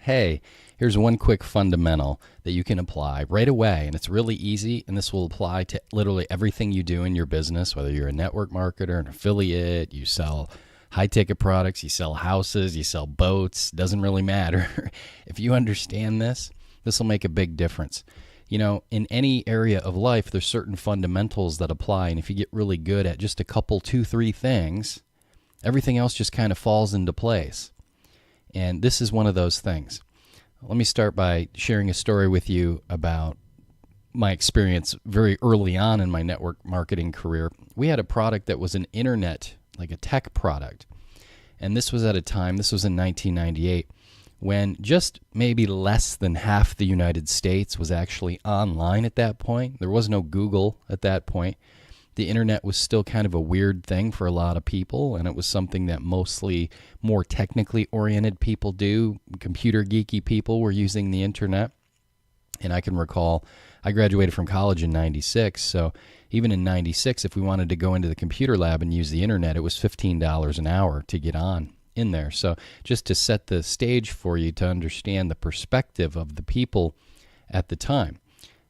hey, here's one quick fundamental that you can apply right away. And it's really easy. And this will apply to literally everything you do in your business, whether you're a network marketer, an affiliate, you sell high ticket products, you sell houses, you sell boats, doesn't really matter. If you understand this, this will make a big difference. You know, in any area of life, there's certain fundamentals that apply. And if you get really good at just a couple, 2, 3 things, everything else just kind of falls into place. And this is one of those things. Let me start by sharing a story with you about my experience very early on in my network marketing career. We had a product that was an internet, like a tech product. And this was at a time, this was in 1998, when just maybe less than half the United States was actually online at that point. There was no Google at that point. The internet was still kind of a weird thing for a lot of people, and it was something that mostly more technically oriented people do. Computer geeky people were using the internet. And I can recall, I graduated from college in 96, so even in 96, if we wanted to go into the computer lab and use the internet, it was $15 an hour to get on in there. So just to set the stage for you to understand the perspective of the people at the time.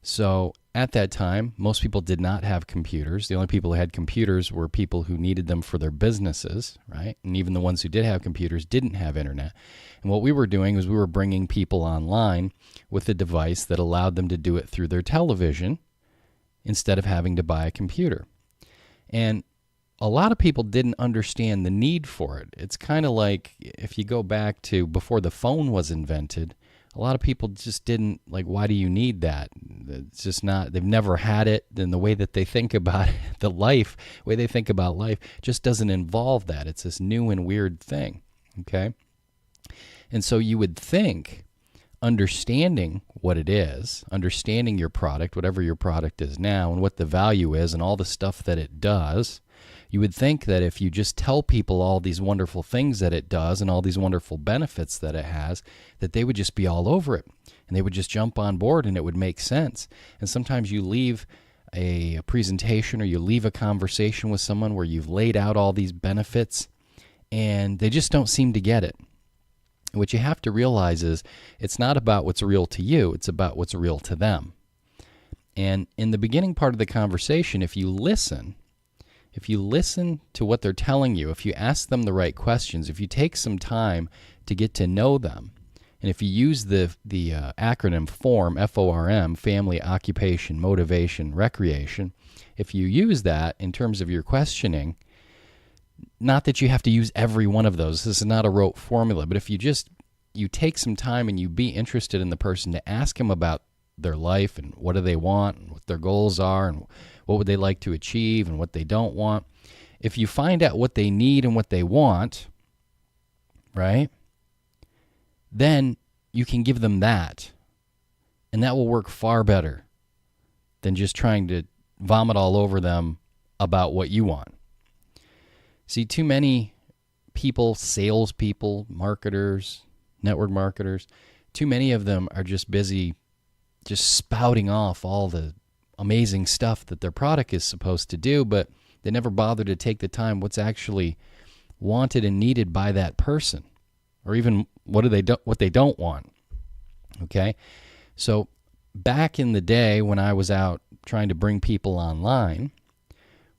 So at that time, most people did not have computers. The only people who had computers were people who needed them for their businesses, right? And even the ones who did have computers didn't have internet. And what we were doing was we were bringing people online with a device that allowed them to do it through their television instead of having to buy a computer. And a lot of people didn't understand the need for it. It's kind of like if you go back to before the phone was invented, a lot of people just didn't, like, why do you need that? It's just not, they've never had it. And the way that they think about it, the way they think about life just doesn't involve that. It's this new and weird thing, okay? And so you would think understanding what it is, understanding your product, whatever your product is now, and what the value is and all the stuff that it does, you would think that if you just tell people all these wonderful things that it does and all these wonderful benefits that it has, that they would just be all over it and they would just jump on board and it would make sense. And sometimes you leave a presentation or you leave a conversation with someone where you've laid out all these benefits and they just don't seem to get it. What you have to realize is it's not about what's real to you, it's about what's real to them. And in the beginning part of the conversation, if you listen to what they're telling you, if you ask them the right questions, if you take some time to get to know them, and if you use the acronym FORM, F-O-R-M, family, occupation, motivation, recreation, if you use that in terms of your questioning, not that you have to use every one of those, this is not a rote formula, but if you take some time and you be interested in the person to ask them about their life and what do they want and what their goals are and what would they like to achieve and what they don't want. If you find out what they need and what they want, right, then you can give them that. And that will work far better than just trying to vomit all over them about what you want. See, too many people, salespeople, marketers, network marketers, too many of them are just busy just spouting off all the amazing stuff that their product is supposed to do, but they never bother to take the time what's actually wanted and needed by that person, or even what they don't want. Okay? So back in the day when I was out trying to bring people online,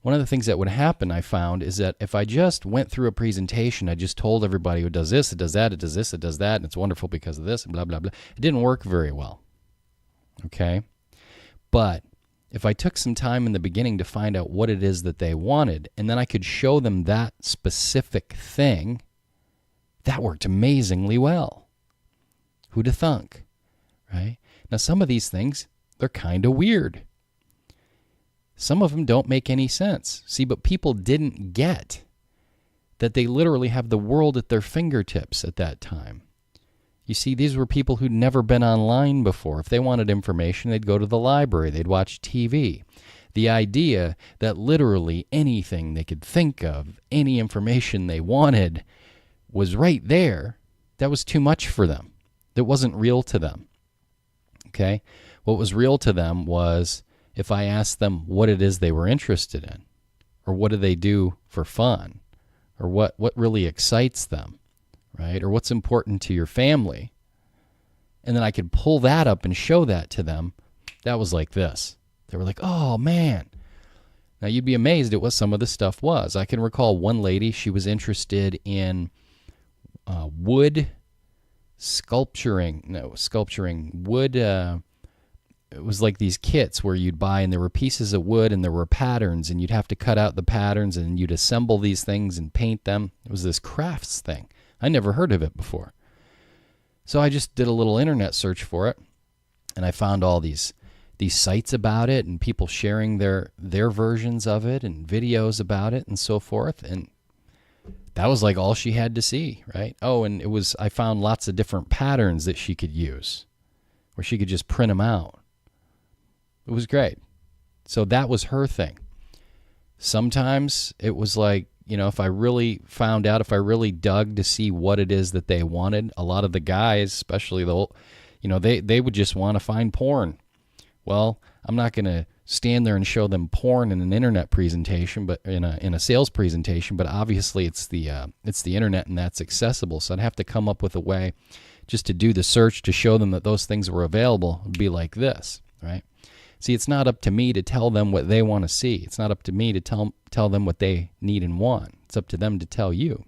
one of the things that would happen, I found, is that if I just went through a presentation, I just told everybody who does this, it does that, it does this, it does that, and it's wonderful because of this, and blah, blah, blah. It didn't work very well. Okay? But if I took some time in the beginning to find out what it is that they wanted, and then I could show them that specific thing, that worked amazingly well. Who'd have thunk, right? Now, some of these things, they're kind of weird. Some of them don't make any sense. See, but people didn't get that they literally have the world at their fingertips at that time. You see, these were people who'd never been online before. If they wanted information, they'd go to the library, they'd watch TV. The idea that literally anything they could think of, any information they wanted, was right there, that was too much for them. That wasn't real to them. Okay? What was real to them was if I asked them what it is they were interested in, or what do they do for fun, or what really excites them, right? Or what's important to your family, And then I could pull that up and show that to them. That was like this. They were like, oh, man. Now, you'd be amazed at what some of this stuff was. I can recall one lady, she was interested in wood sculpturing. Wood. It was like these kits where you'd buy, and there were pieces of wood and there were patterns, and you'd have to cut out the patterns and you'd assemble these things and paint them. It was this crafts thing. I never heard of it before. So I just did a little internet search for it, and I found all these sites about it and people sharing their versions of it and videos about it and so forth. And that was like all she had to see, right? Oh, and I found lots of different patterns that she could use where she could just print them out. It was great. So that was her thing. Sometimes it was like, if I really dug to see what it is that they wanted, a lot of the guys, especially they would just want to find porn. Well, I'm not going to stand there and show them porn in an internet presentation, but in a sales presentation. But obviously, it's the internet, and that's accessible. So I'd have to come up with a way just to do the search to show them that those things were available. It'd be like this, right? See, it's not up to me to tell them what they want to see. It's not up to me to tell them what they need and want. It's up to them to tell you.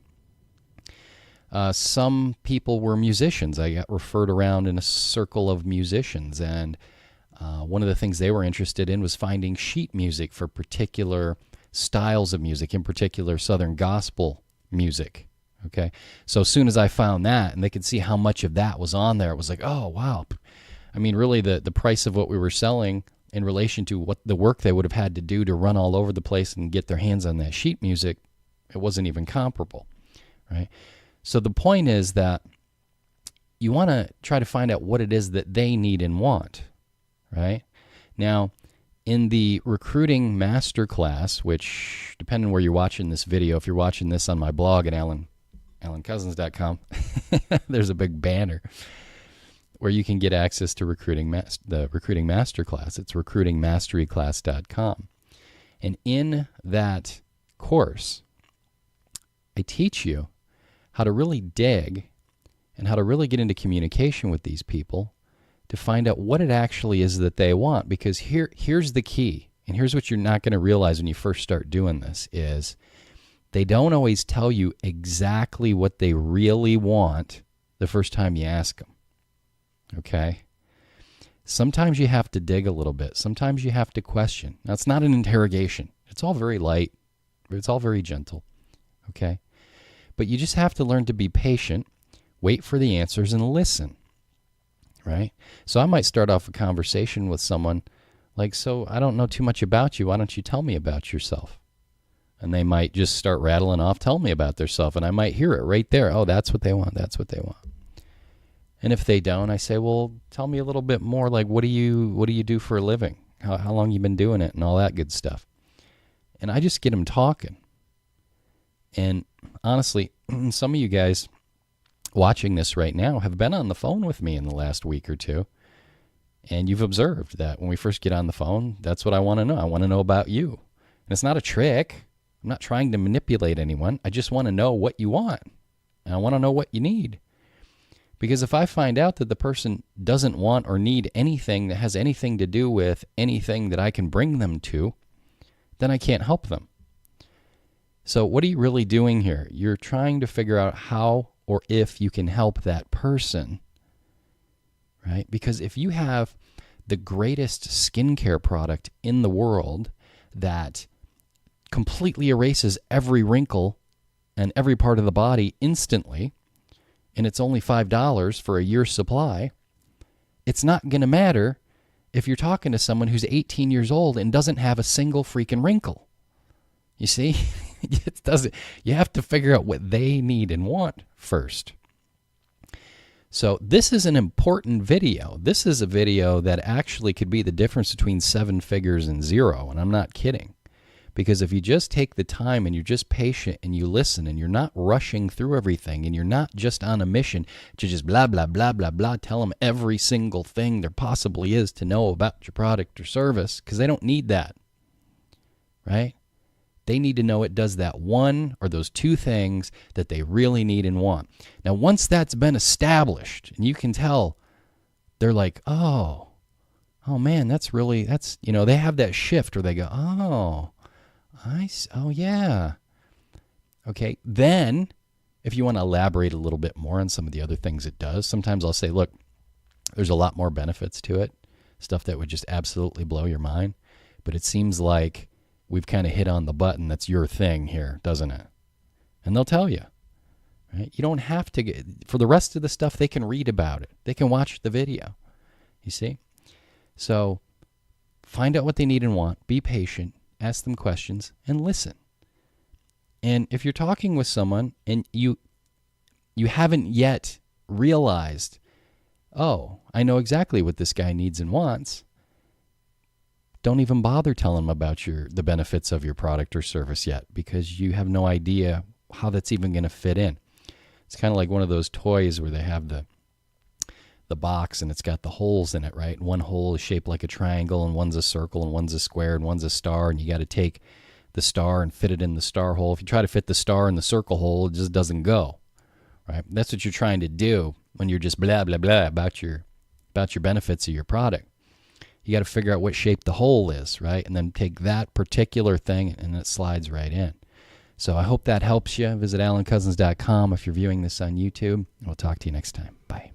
Some people were musicians. I got referred around in a circle of musicians, and one of the things they were interested in was finding sheet music for particular styles of music, in particular Southern gospel music. Okay, so as soon as I found that, and they could see how much of that was on there, it was like, oh, wow. I mean, really, the price of what we were selling in relation to what the work they would have had to do to run all over the place and get their hands on that sheet music, it wasn't even comparable, right? So the point is that you want to try to find out what it is that they need and want, right? Now, in the recruiting masterclass, which, depending on where you're watching this video, if you're watching this on my blog at alancousins.com, there's a big banner where you can get access to the recruiting masterclass. It's recruitingmasteryclass.com. And in that course, I teach you how to really dig and how to really get into communication with these people to find out what it actually is that they want. Because here's the key, and here's what you're not going to realize when you first start doing this, is they don't always tell you exactly what they really want the first time you ask them. Okay? Sometimes you have to dig a little bit. Sometimes you have to question. Now, it's not an interrogation. It's all very light. It's all very gentle. Okay? But you just have to learn to be patient, wait for the answers, and listen. Right? So I might start off a conversation with someone like, so I don't know too much about you. Why don't you tell me about yourself? And they might just start rattling off, tell me about themselves, and I might hear it right there. Oh, that's what they want. That's what they want. And if they don't, I say, well, tell me a little bit more. Like, what do you do for a living? How long you been doing it, and all that good stuff. And I just get them talking. And honestly, some of you guys watching this right now have been on the phone with me in the last week or two, and you've observed that when we first get on the phone, that's what I want to know. I want to know about you. And it's not a trick. I'm not trying to manipulate anyone. I just want to know what you want, and I want to know what you need. Because if I find out that the person doesn't want or need anything that has anything to do with anything that I can bring them to, then I can't help them. So what are you really doing here? You're trying to figure out how or if you can help that person, right? Because if you have the greatest skincare product in the world that completely erases every wrinkle and every part of the body instantly, and it's only $5 for a year's supply, it's not going to matter if you're talking to someone who's 18 years old and doesn't have a single freaking wrinkle. You see? It doesn't. You have to figure out what they need and want first. So this is an important video. This is a video that actually could be the difference between 7 figures and 0, and I'm not kidding. Because if you just take the time and you're just patient and you listen and you're not rushing through everything and you're not just on a mission to just blah, blah, blah, blah, blah, tell them every single thing there possibly is to know about your product or service, because they don't need that, right? They need to know it does that one or those 2 things that they really need and want. Now, once that's been established and you can tell, they're like, oh man, that's, they have that shift where they go, oh, oh yeah. Okay. Then if you want to elaborate a little bit more on some of the other things it does, sometimes I'll say, look, there's a lot more benefits to it, stuff that would just absolutely blow your mind. But it seems like we've kind of hit on the button that's your thing here, doesn't it? And they'll tell you. Right? You don't have to get, for the rest of the stuff, they can read about it. They can watch the video. You see? So find out what they need and want. Be patient. Ask them questions and listen. And if you're talking with someone and you haven't yet realized, oh, I know exactly what this guy needs and wants, don't even bother telling them about the benefits of your product or service yet, because you have no idea how that's even going to fit in. It's kind of like one of those toys where they have the box and it's got the holes in it, right? And one hole is shaped like a triangle, and one's a circle, and one's a square, and one's a star, and you got to take the star and fit it in the star hole. If you try to fit the star in the circle hole, it just doesn't go, right? That's what you're trying to do when you're just blah, blah, blah about your benefits of your product. You got to figure out what shape the hole is, right? And then take that particular thing and it slides right in. So I hope that helps you. Visit alancousins.com if you're viewing this on YouTube. We'll talk to you next time. Bye.